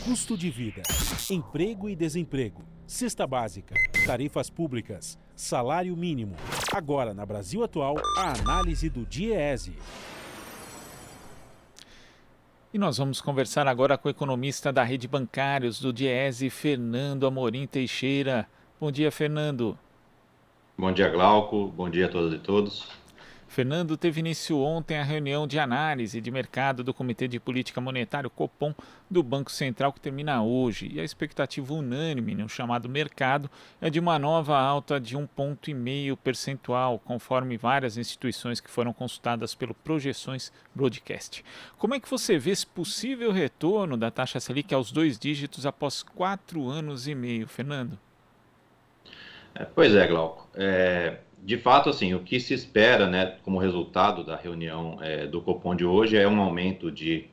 Custo de vida, emprego e desemprego, cesta básica, tarifas públicas, salário mínimo. Agora, na Brasil Atual, a análise do DIEESE. E nós vamos conversar agora com o economista da Rede Bancários do DIEESE, Fernando Amorim Teixeira. Bom dia, Fernando. Bom dia, Glauco. Bom dia a todas e todos. Fernando, teve início ontem a reunião de análise de mercado do Comitê de Política Monetária, o Copom, do Banco Central, que termina hoje. E a expectativa unânime no chamado mercado é de uma nova alta de 1,5 ponto percentual, conforme várias instituições que foram consultadas pelo Projeções Broadcast. Como é que você vê esse possível retorno da taxa Selic aos 2 dígitos após 4 anos e meio, Fernando? Pois é, Glauco. De fato, assim, o que se espera, né, como resultado da reunião do Copom de hoje é um aumento de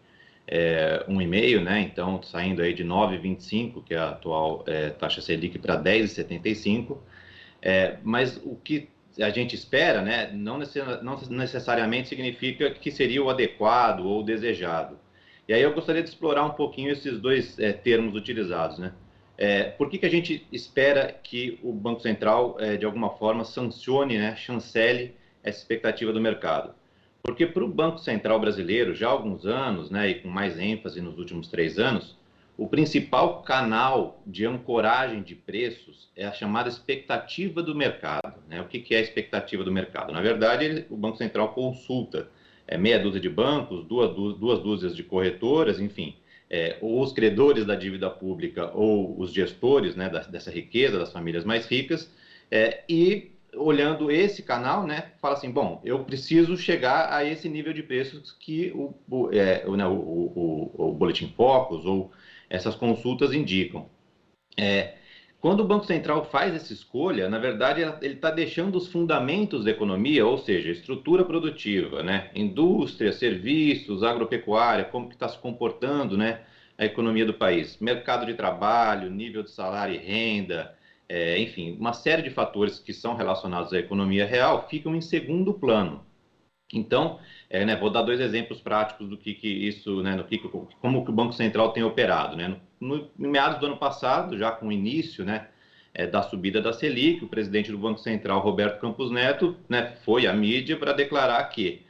1,5, né, então saindo aí de 9,25, que é a atual taxa Selic, para 10,75, mas o que a gente espera, né, não necessariamente significa que seria o adequado ou o desejado. E aí eu gostaria de explorar um pouquinho esses dois termos utilizados, né. Por que a gente espera que o Banco Central, de alguma forma, sancione, né, chancele essa expectativa do mercado? Porque para o Banco Central brasileiro, já há alguns anos, né, e com mais ênfase nos últimos 3 anos, o principal canal de ancoragem de preços é a chamada expectativa do mercado, né? O que é a expectativa do mercado? Na verdade, o Banco Central consulta meia dúzia de bancos, duas dúzias de corretoras, enfim, ou os credores da dívida pública ou os gestores, né, dessa riqueza, das famílias mais ricas, e olhando esse canal, né, fala assim, bom, eu preciso chegar a esse nível de preços que o Boletim Focus ou essas consultas indicam. Quando o Banco Central faz essa escolha, na verdade, ele está deixando os fundamentos da economia, ou seja, estrutura produtiva, né? Indústria, serviços, agropecuária, como que está se comportando, né, a economia do país, mercado de trabalho, nível de salário e renda, enfim, uma série de fatores que são relacionados à economia real ficam em segundo plano. Então, né, vou dar 2 exemplos práticos do que isso, né, como que o Banco Central tem operado, né? No meados do ano passado, já com o início, né, da subida da Selic, o presidente do Banco Central, Roberto Campos Neto, né, foi à mídia para declarar que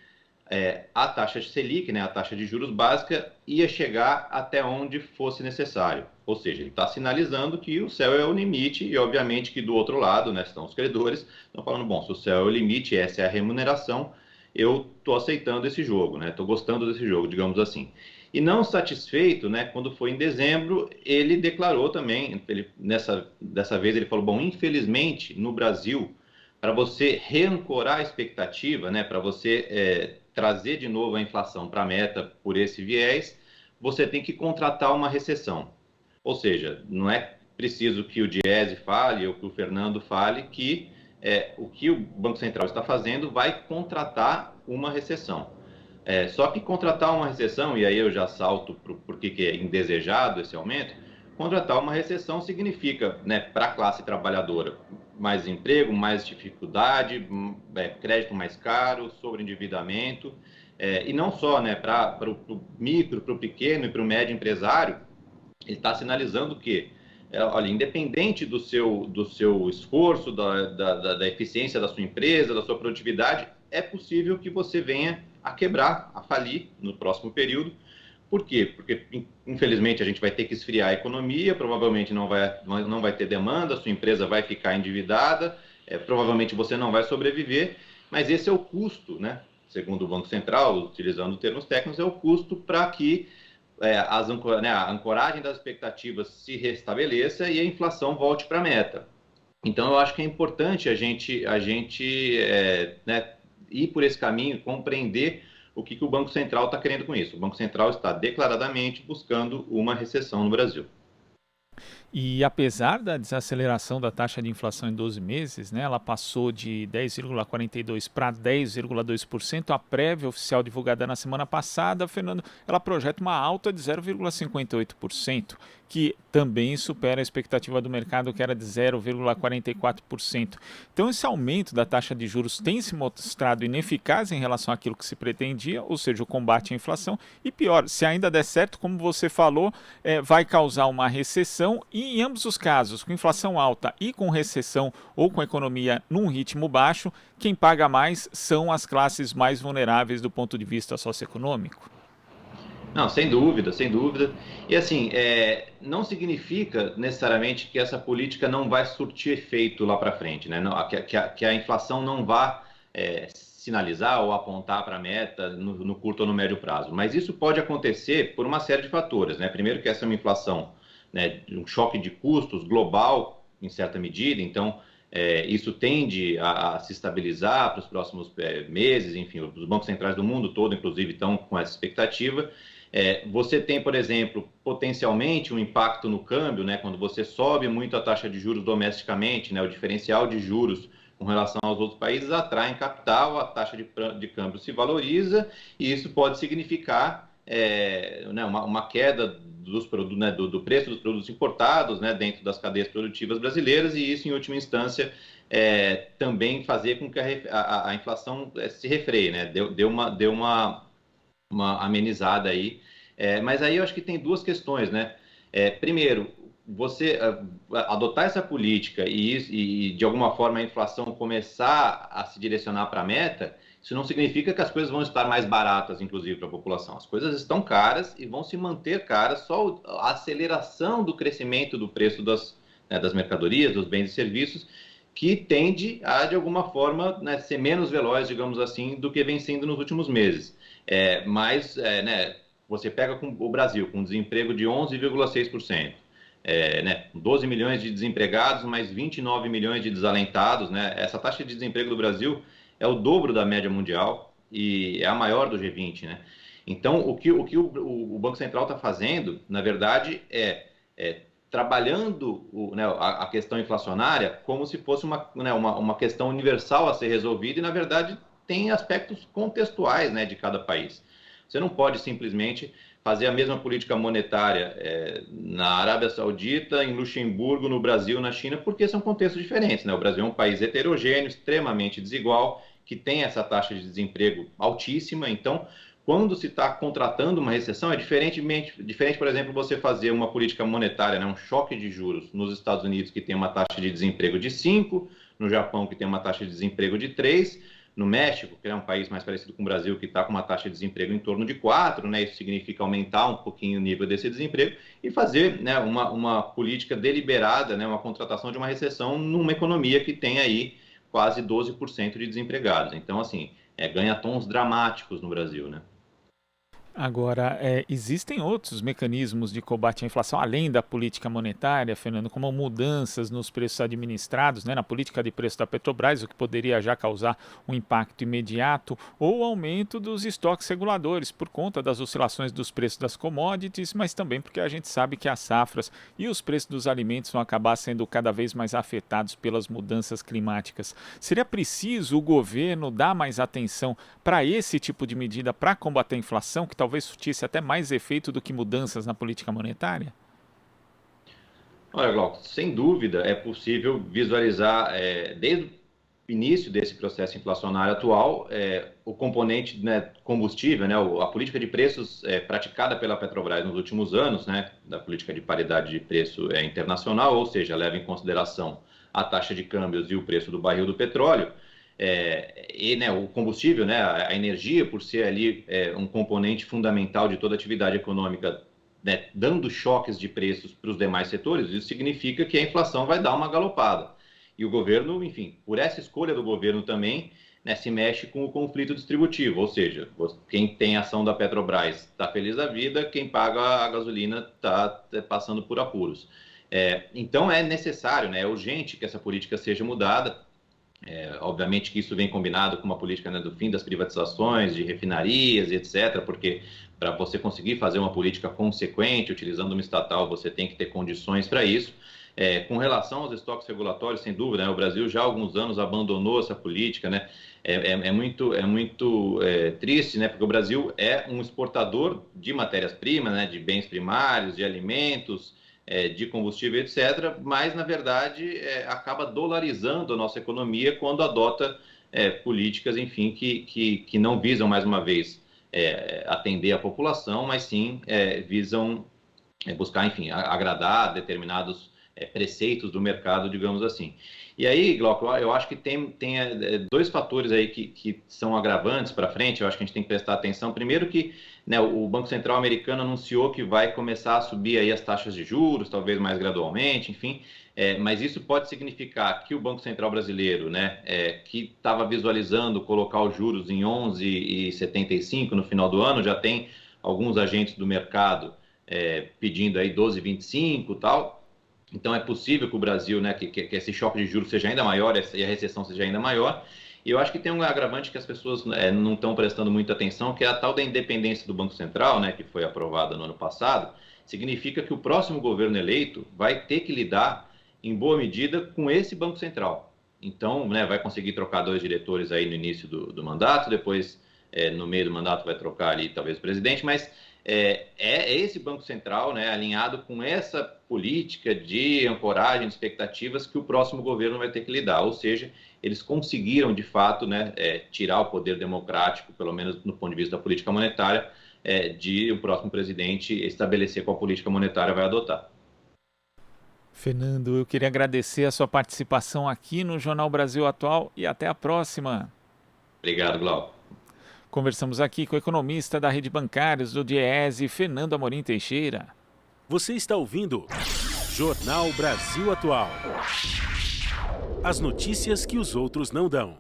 a taxa de Selic, né, a taxa de juros básica, ia chegar até onde fosse necessário. Ou seja, ele está sinalizando que o céu é o limite e, obviamente, que do outro lado, né, estão os credores, estão falando, bom, se o céu é o limite, essa é a remuneração, eu estou aceitando esse jogo, né? Estou gostando desse jogo, digamos assim. E não satisfeito, né? Quando foi em dezembro, ele declarou também, dessa vez ele falou, bom, infelizmente, no Brasil, para você reancorar a expectativa, né? Para você trazer de novo a inflação para a meta por esse viés, você tem que contratar uma recessão. Ou seja, não é preciso que o Diese fale ou que o Fernando fale que o que o Banco Central está fazendo vai contratar uma recessão. Só que contratar uma recessão, e aí eu já salto por que é indesejado esse aumento, contratar uma recessão significa, né, para a classe trabalhadora, mais emprego, mais dificuldade, crédito mais caro, sobreendividamento, e não só, né, para o micro, para o pequeno e para o médio empresário, ele está sinalizando que olha, independente do seu esforço, da eficiência da sua empresa, da sua produtividade, é possível que você venha a quebrar, a falir no próximo período. Por quê? Porque, infelizmente, a gente vai ter que esfriar a economia, provavelmente não vai ter demanda, a sua empresa vai ficar endividada, provavelmente você não vai sobreviver, mas esse é o custo, né? Segundo o Banco Central, utilizando termos técnicos, é o custo para que a ancoragem das expectativas se restabeleça e a inflação volte para a meta. Então, eu acho que é importante a gente né, ir por esse caminho, compreender o que o Banco Central está querendo com isso. O Banco Central está declaradamente buscando uma recessão no Brasil. E apesar da desaceleração da taxa de inflação em 12 meses, né, ela passou de 10,42% para 10,2%, a prévia oficial divulgada na semana passada, Fernando, ela projeta uma alta de 0,58%, que também supera a expectativa do mercado, que era de 0,44%. Então, esse aumento da taxa de juros tem se mostrado ineficaz em relação àquilo que se pretendia, ou seja, o combate à inflação. E pior, se ainda der certo, como você falou, vai causar uma recessão e, em ambos os casos, com inflação alta e com recessão ou com economia num ritmo baixo, quem paga mais são as classes mais vulneráveis do ponto de vista socioeconômico. Não, sem dúvida, sem dúvida. E assim, não significa necessariamente que essa política não vai surtir efeito lá para frente, né? Não, que a inflação não vá sinalizar ou apontar para a meta no curto ou no médio prazo. Mas isso pode acontecer por uma série de fatores, né? Primeiro que essa é uma inflação, né, um choque de custos global, em certa medida, então isso tende a se estabilizar para os próximos meses, enfim, os bancos centrais do mundo todo, inclusive, estão com essa expectativa. Você tem, por exemplo, potencialmente um impacto no câmbio, né, quando você sobe muito a taxa de juros domesticamente, né, o diferencial de juros com relação aos outros países atrai capital, a taxa de câmbio se valoriza e isso pode significar né, uma queda dos produtos, né, do preço dos produtos importados, né, dentro das cadeias produtivas brasileiras e isso, em última instância, também fazer com que a inflação se refreie, né, deu uma amenizada aí. Mas aí eu acho que tem duas questões, né? Primeiro, você adotar essa política e de alguma forma a inflação começar a se direcionar para a meta, isso não significa que as coisas vão estar mais baratas, inclusive, para a população. As coisas estão caras e vão se manter caras, só a aceleração do crescimento do preço das mercadorias, dos bens e serviços, que tende a, de alguma forma, né, ser menos veloz, digamos assim, do que vem sendo nos últimos meses. Mas, né, você pega o Brasil com desemprego de 11,6%, né, 12 milhões de desempregados, mais 29 milhões de desalentados, né, essa taxa de desemprego do Brasil é o dobro da média mundial e é a maior do G20, né? Então, o que o Banco Central está fazendo, na verdade, trabalhando né, a questão inflacionária como se fosse uma questão universal a ser resolvida e, na verdade, tem aspectos contextuais, né, de cada país. Você não pode simplesmente fazer a mesma política monetária na Arábia Saudita, em Luxemburgo, no Brasil, na China, porque são contextos diferentes, né? O Brasil é um país heterogêneo, extremamente desigual, que tem essa taxa de desemprego altíssima. Então, quando se está contratando uma recessão, é diferente, por exemplo, você fazer uma política monetária, né, um choque de juros nos Estados Unidos, que tem uma taxa de desemprego de 5, no Japão, que tem uma taxa de desemprego de 3, no México, que é um país mais parecido com o Brasil, que está com uma taxa de desemprego em torno de 4, né, isso significa aumentar um pouquinho o nível desse desemprego, e fazer, né, uma política deliberada, né, uma contratação de uma recessão numa economia que tem aí quase 12% de desempregados. Então, assim, ganha tons dramáticos no Brasil, né? Agora, existem outros mecanismos de combate à inflação, além da política monetária, Fernando, como mudanças nos preços administrados, né, na política de preço da Petrobras, o que poderia já causar um impacto imediato, ou aumento dos estoques reguladores, por conta das oscilações dos preços das commodities, mas também porque a gente sabe que as safras e os preços dos alimentos vão acabar sendo cada vez mais afetados pelas mudanças climáticas. Seria preciso o governo dar mais atenção para esse tipo de medida para combater a inflação, que talvez surtisse até mais efeito do que mudanças na política monetária? Olha, Glauco, sem dúvida é possível visualizar, desde o início desse processo inflacionário atual, o componente, né, combustível, né, a política de preços praticada pela Petrobras nos últimos anos, né, da política de paridade de preço internacional, ou seja, leva em consideração a taxa de câmbios e o preço do barril do petróleo, né, o combustível, né, a energia, por ser ali um componente fundamental de toda atividade econômica, né, dando choques de preços para os demais setores, isso significa que a inflação vai dar uma galopada. E o governo, enfim, por essa escolha do governo também, né, se mexe com o conflito distributivo, ou seja, quem tem ação da Petrobras está feliz da vida, quem paga a gasolina está passando por apuros. Então é necessário, né, é urgente que essa política seja mudada. Obviamente que isso vem combinado com uma política, né, do fim das privatizações, de refinarias, etc., porque para você conseguir fazer uma política consequente, utilizando uma estatal, você tem que ter condições para isso. Com relação aos estoques regulatórios, sem dúvida, né, o Brasil já há alguns anos abandonou essa política, né? É muito triste, né? Porque o Brasil é um exportador de matérias-primas, né? De bens primários, de alimentos, de combustível, etc., mas, na verdade, acaba dolarizando a nossa economia quando adota políticas, enfim, que não visam, mais uma vez, atender a população, mas sim visam buscar, enfim, agradar determinados preceitos do mercado, digamos assim. E aí, Glauco, eu acho que tem dois fatores aí que são agravantes para frente, eu acho que a gente tem que prestar atenção. Primeiro que, né, o Banco Central americano anunciou que vai começar a subir aí as taxas de juros, talvez mais gradualmente, enfim, mas isso pode significar que o Banco Central brasileiro, né, que estava visualizando colocar os juros em 11,75 no final do ano, já tem alguns agentes do mercado pedindo aí 12,25 e tal. Então, é possível que o Brasil, né, que esse choque de juros seja ainda maior e a recessão seja ainda maior. E eu acho que tem um agravante que as pessoas não estão prestando muita atenção, que é a tal da independência do Banco Central, né, que foi aprovada no ano passado. Significa que o próximo governo eleito vai ter que lidar, em boa medida, com esse Banco Central. Então, né, vai conseguir trocar 2 diretores aí no início do mandato, depois, no meio do mandato, vai trocar ali talvez o presidente, mas esse Banco Central, né, alinhado com essa política de ancoragem de expectativas que o próximo governo vai ter que lidar. Ou seja, eles conseguiram, de fato, né, tirar o poder democrático, pelo menos no ponto de vista da política monetária, de o próximo presidente estabelecer qual política monetária vai adotar. Fernando, eu queria agradecer a sua participação aqui no Jornal Brasil Atual e até a próxima. Obrigado, Glauco. Conversamos aqui com o economista da Rede Bancários do Diese, Fernando Amorim Teixeira. Você está ouvindo Jornal Brasil Atual. As notícias que os outros não dão.